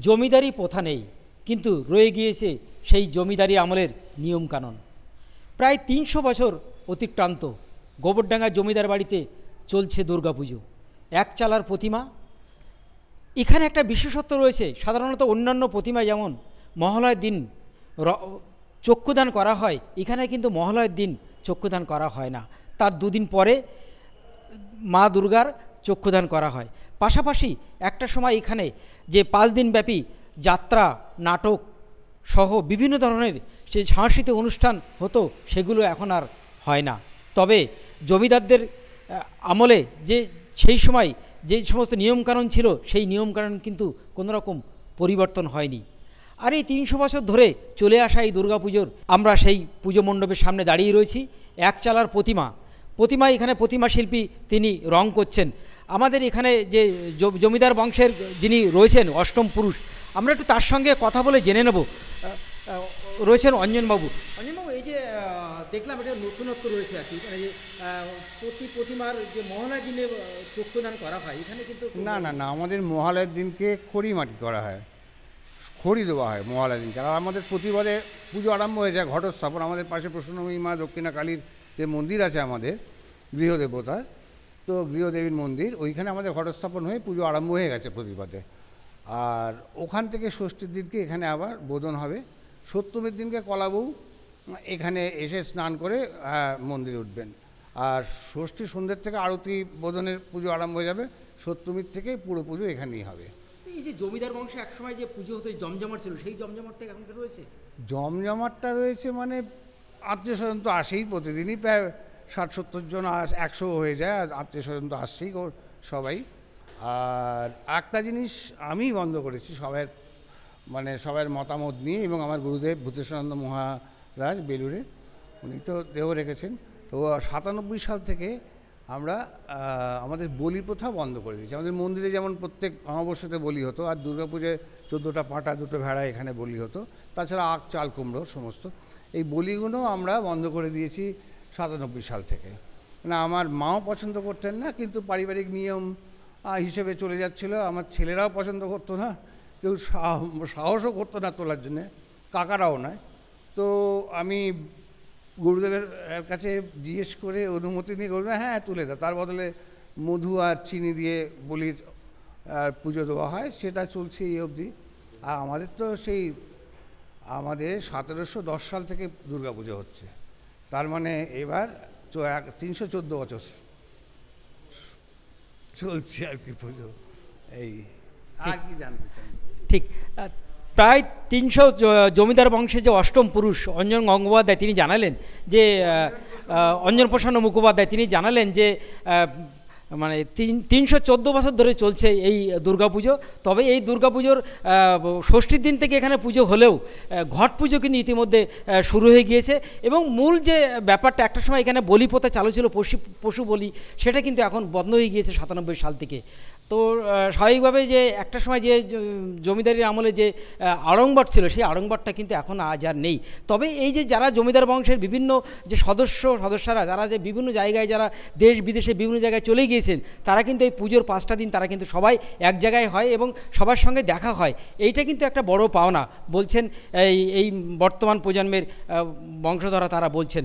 জমিদারি প্রথা নেই, কিন্তু রয়ে গিয়েছে সেই জমিদারি আমলের নিয়মকানুন। প্রায় ৩০০ বছর অতিক্রান্ত গোবরডাঙ্গা জমিদার বাড়িতে চলছে দুর্গাপুজো। এক চালার প্রতিমা। এখানে একটা বিশেষত্ব রয়েছে। সাধারণত অন্যান্য প্রতিমা যেমন মহালয়ের দিন চক্ষুদান করা হয়, এখানে কিন্তু মহালয়ের দিন চক্ষুদান করা হয় না, তার দুদিন পরে মা দুর্গার চক্ষুদান করা হয়। পাশাপাশি একটা সময় এখানে যে 5 দিনব্যাপী যাত্রা, নাটক সহ বিভিন্ন ধরনের যে সাংস্কৃতিক অনুষ্ঠান হতো, সেগুলো এখন আর হয় না। তবে জমিদারদের আমলে যে সেই সময় যে সমস্ত নিয়মকানুন ছিল, সেই নিয়মকানুন কিন্তু কোনো রকম পরিবর্তন হয়নি। আর এই ৩০০ বছর ধরে চলে আসা এই দুর্গাপুজোর আমরা সেই পুজো মণ্ডপের সামনে দাঁড়িয়ে রয়েছি। এক চালার প্রতিমা এখানে প্রতিমা শিল্পী তিনি রং করছেন। আমাদের এখানে যে জমিদার বংশের যিনি রয়েছেন অষ্টম পুরুষ, আমরা একটু তার সঙ্গে কথা বলে জেনে নেব। রয়েছেন অঞ্জনবাবু। অঞ্জনবাবু, এই যে দেখলাম এটা নতুনত্ব রয়েছে আর কি, মানে যে প্রতিমার যে মহালয়ার দিনে চক্ষুদান করা হয়, এখানে কিন্তু না না না আমাদের মহালয়ার দিনকে খড়ি মাটি করা হয়, খড়ি দেওয়া হয় মহালয়ার দিনকে। আর আমাদের প্রতিবারে পুজো আরম্ভ হয়ে যায় ঘটস্থাপন। আমাদের পাশে প্রসন্নময়ী মা দক্ষিণা কালীর যে মন্দির আছে আমাদের গৃহদেবতার, তো গৃহদেবীর মন্দির, ওইখানে আমাদের ঘটস্থাপন হয়ে পুজো আরম্ভ হয়ে গেছে প্রতিবাদে। আর ওখান থেকে ষষ্ঠীর দিনকে এখানে আবার বোধন হবে। সপ্তমীর দিনকে কলাবউ এখানে এসে স্নান করে মন্দিরে উঠবেন। আর ষষ্ঠী সন্ধ্যের থেকে আরতি বোধনের পুজো আরম্ভ হয়ে যাবে। সপ্তমীর থেকে পুরো পুজো এখানেই হবে। এই যে জমিদার বংশে একসময় যে পুজো হতো জমজমাট ছিল, সেই জমজমাটটা এখনকার রয়েছে? জমজমাটটা রয়েছে মানে আত্মীয় স্বজন তো আসেই, প্রতিদিনই প্রায় 60-70 জন 100 হয়ে যায়। আর আত্মীয় স্বজন তো আসছেই সবাই। আর একটা জিনিস আমি বন্ধ করেছি সবার মতামত নিয়ে, এবং আমার গুরুদেব ভূতেশ্বরানন্দ মহারাজ বেলুড়ে উনি তো দেহ রেখেছেন। তো 97 সাল থেকে আমরা আমাদের বলি প্রথা বন্ধ করে দিয়েছি। আমাদের মন্দিরে যেমন প্রত্যেক অমাবস্যাতে বলি হতো, আর দুর্গাপূজায় 14টা পাঁঠা 2টো ভেড়া এখানে বলি হতো, তাছাড়া আখ চাল কুমড়ো সমস্ত এই বলিগুলো আমরা বন্ধ করে দিয়েছি 97 সাল থেকে। মানে আমার মাও পছন্দ করতেন না, কিন্তু পারিবারিক নিয়ম হিসেবে চলে যাচ্ছিল। আমার ছেলেরাও পছন্দ করতো না, কেউ সাহসও করতো না তোলার জন্যে, কাকারাও নয়। তো আমি গুরুদেবের কাছে জিজ্ঞেস করে অনুমতি নিয়ে বলবে হ্যাঁ তুলে দাও, তার বদলে মধু আর চিনি দিয়ে বলির পুজো দেওয়া হয়, সেটা চলছে এই অবধি। আর আমাদের তো আমাদের 1710 সাল থেকে দুর্গা পুজো হচ্ছে, তার মানে এবার 314 বছর চলছে আর কি পুজো। এই আর কি জানতে চান? ঠিক, প্রায় 300 জমিদার বংশের যে অষ্টম পুরুষ অঞ্জন গঙ্গোপাধ্যায় তিনি জানালেন যে অঞ্জন প্রসন্ন মুখোপাধ্যায় তিনি জানালেন যে মানে 314 বছর ধরে চলছে এই দুর্গাপুজো। তবে এই দুর্গাপুজোর ষষ্ঠীর দিন থেকে এখানে পুজো হলেও ঘট পুজো কিন্তু ইতিমধ্যে শুরু হয়ে গিয়েছে। এবং মূল যে ব্যাপারটা, একটা সময় এখানে বলি প্রথা চালু ছিল, পশু বলি, সেটা কিন্তু এখন বন্ধ হয়ে গিয়েছে 97 সাল থেকে। তো স্বাভাবিকভাবে যে একটা সময় যে জমিদারির আমলে যে আড়ংবাট ছিল, সেই আড়ংবাটটা কিন্তু এখন আজ আর নেই। তবে এই যে যারা জমিদার বংশের বিভিন্ন যে সদস্যরা যারা যে বিভিন্ন জায়গায়, যারা দেশ বিদেশে বিভিন্ন জায়গায় চলে গিয়েছেন, তারা কিন্তু এই পুজোর 5টা দিন তারা কিন্তু সবাই এক জায়গায় হয় এবং সবার সঙ্গে দেখা হয়। এইটা কিন্তু একটা বড় পাওনা বলছেন এই বর্তমান প্রজন্মের বংশধরা, তারা বলছেন।